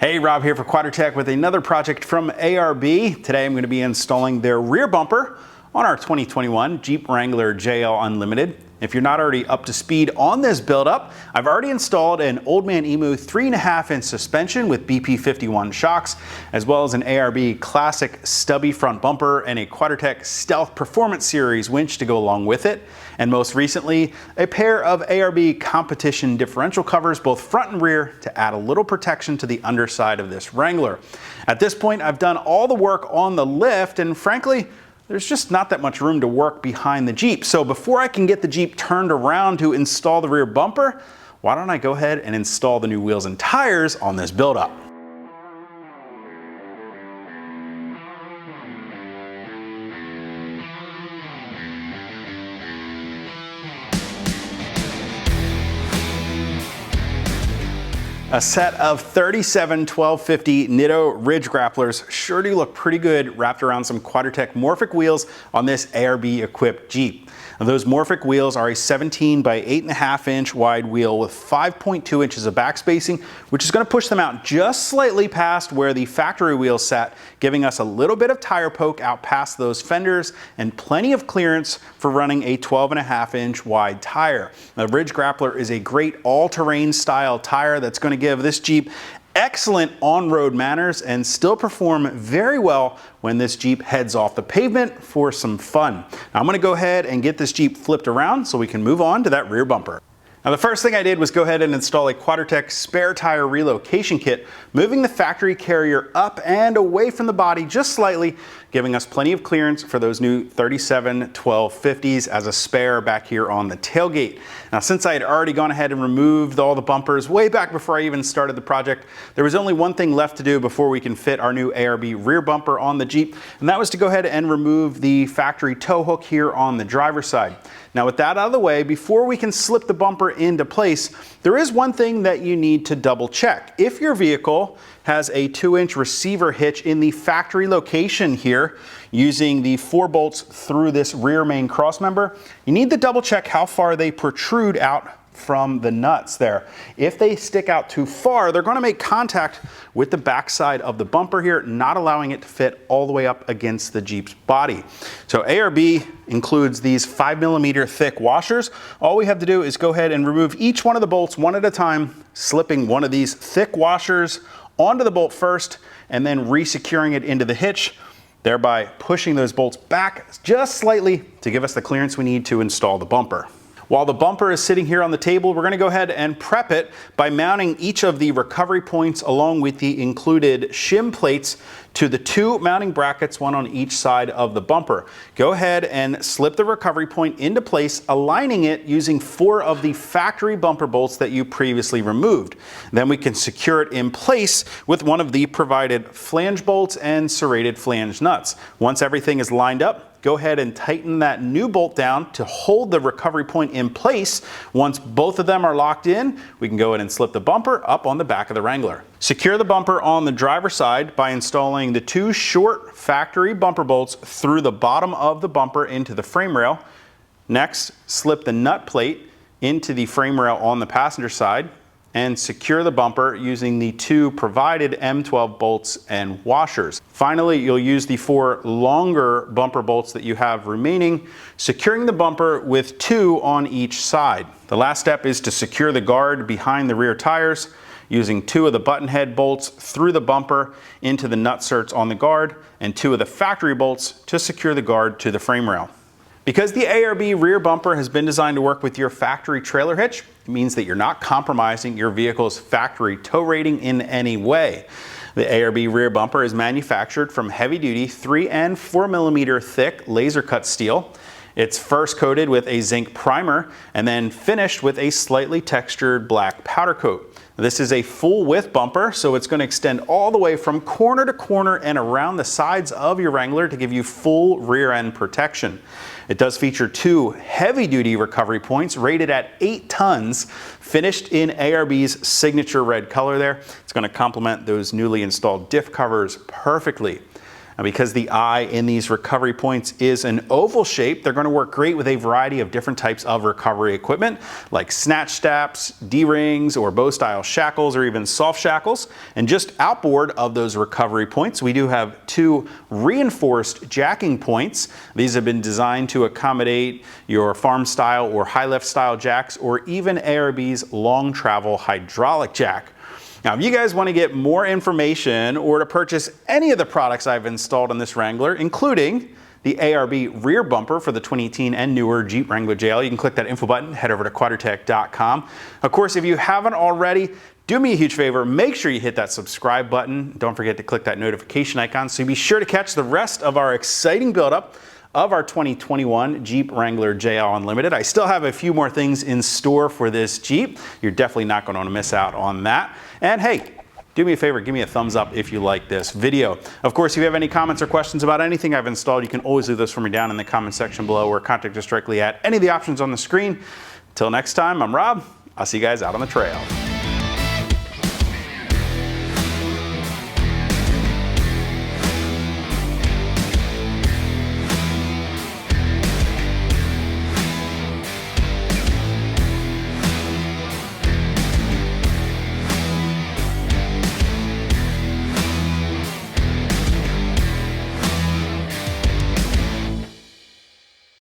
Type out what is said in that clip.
Hey, Rob here for Quadratec with another project from ARB. Today I'm going to be installing their rear bumper on our 2021 Jeep Wrangler JL Unlimited. If you're not already up to speed on this build-up, I've already installed an Old Man Emu 3.5-inch suspension with BP51 shocks, as well as an ARB Classic stubby front bumper and a Quadratec Stealth Performance Series winch to go along with it. And most recently, a pair of ARB competition differential covers, both front and rear, to add a little protection to the underside of this Wrangler. At this point, I've done all the work on the lift, and frankly, there's just not that much room to work behind the Jeep. So before I can get the Jeep turned around to install the rear bumper, why don't I go ahead and install the new wheels and tires on this build-up. A set of 37 1250 Nitto Ridge Grapplers sure do look pretty good wrapped around some Quadratec Morphic wheels on this ARB equipped Jeep. Now, those Morphic wheels are a 17 by 8.5 inch wide wheel with 5.2 inches of back spacing, which is going to push them out just slightly past where the factory wheels sat, giving us a little bit of tire poke out past those fenders and plenty of clearance for running a 12.5 inch wide tire. The Ridge Grappler is a great all-terrain style tire that's going to give this Jeep excellent on-road manners and still perform very well when this Jeep heads off the pavement for some fun. Now I'm going to go ahead and get this Jeep flipped around so we can move on to that rear bumper. Now the first thing I did was go ahead and install a Quadratec spare tire relocation kit, moving the factory carrier up and away from the body just slightly, giving us plenty of clearance for those new 37 1250s as a spare back here on the tailgate. Now since I had already gone ahead and removed all the bumpers way back before I even started the project, there was only one thing left to do before we can fit our new ARB rear bumper on the Jeep, and that was to go ahead and remove the factory tow hook here on the driver's side. Now with that out of the way, before we can slip the bumper into place, there is one thing that you need to double check. If your vehicle has a 2-inch receiver hitch in the factory location here, using the 4 bolts through this rear main cross member, you need to double check how far they protrude out from the nuts there. If they stick out too far, they're going to make contact with the backside of the bumper here, not allowing it to fit all the way up against the Jeep's body. So ARB includes these 5mm thick washers. All we have to do is go ahead and remove each one of the bolts one at a time, slipping one of these thick washers onto the bolt first and then re-securing it into the hitch, thereby pushing those bolts back just slightly to give us the clearance we need to install the bumper. While the bumper is sitting here on the table, we're going to go ahead and prep it by mounting each of the recovery points along with the included shim plates to the 2 mounting brackets, one on each side of the bumper. Go ahead and slip the recovery point into place, aligning it using 4 of the factory bumper bolts that you previously removed. Then we can secure it in place with one of the provided flange bolts and serrated flange nuts. Once everything is lined up, go ahead and tighten that new bolt down to hold the recovery point in place. Once both of them are locked in, we can go ahead and slip the bumper up on the back of the Wrangler. Secure the bumper on the driver's side by installing the 2 short factory bumper bolts through the bottom of the bumper into the frame rail. Next, slip the nut plate into the frame rail on the passenger side and secure the bumper using the 2 provided M12 bolts and washers. Finally, you'll use the 4 longer bumper bolts that you have remaining, securing the bumper with 2 on each side. The last step is to secure the guard behind the rear tires using 2 of the button head bolts through the bumper into the nut certs on the guard and 2 of the factory bolts to secure the guard to the frame rail. Because the ARB rear bumper has been designed to work with your factory trailer hitch, it means that you're not compromising your vehicle's factory tow rating in any way. The ARB rear bumper is manufactured from heavy-duty 3 and 4mm thick laser cut steel. It's first coated with a zinc primer and then finished with a slightly textured black powder coat. This is a full width bumper, so it's going to extend all the way from corner to corner and around the sides of your Wrangler to give you full rear end protection. It does feature 2 heavy-duty recovery points rated at 8 tons, finished in ARB's signature red color there. It's going to complement those newly installed diff covers perfectly. Now, because the eye in these recovery points is an oval shape, they're going to work great with a variety of different types of recovery equipment like snatch straps, D-rings, or bow style shackles, or even soft shackles. And just outboard of those recovery points, we do have 2 reinforced jacking points. These have been designed to accommodate your farm style or high lift style jacks, or even ARB's long travel hydraulic jack. Now, if you guys want to get more information or to purchase any of the products I've installed on this Wrangler, including the ARB Rear Bumper for the 2018 and newer Jeep Wrangler JL, you can click that info button, head over to quadratec.com. Of course, if you haven't already, do me a huge favor, make sure you hit that subscribe button. Don't forget to click that notification icon so you'll be sure to catch the rest of our exciting buildup of our 2021 Jeep Wrangler JL Unlimited. I still have a few more things in store for this Jeep. You're definitely not going to want to miss out on that. And hey, do me a favor, give me a thumbs up if you like this video. Of course, if you have any comments or questions about anything I've installed, you can always leave those for me down in the comment section below, or contact us directly at any of the options on the screen. Till next time, I'm Rob. I'll see you guys out on the trail.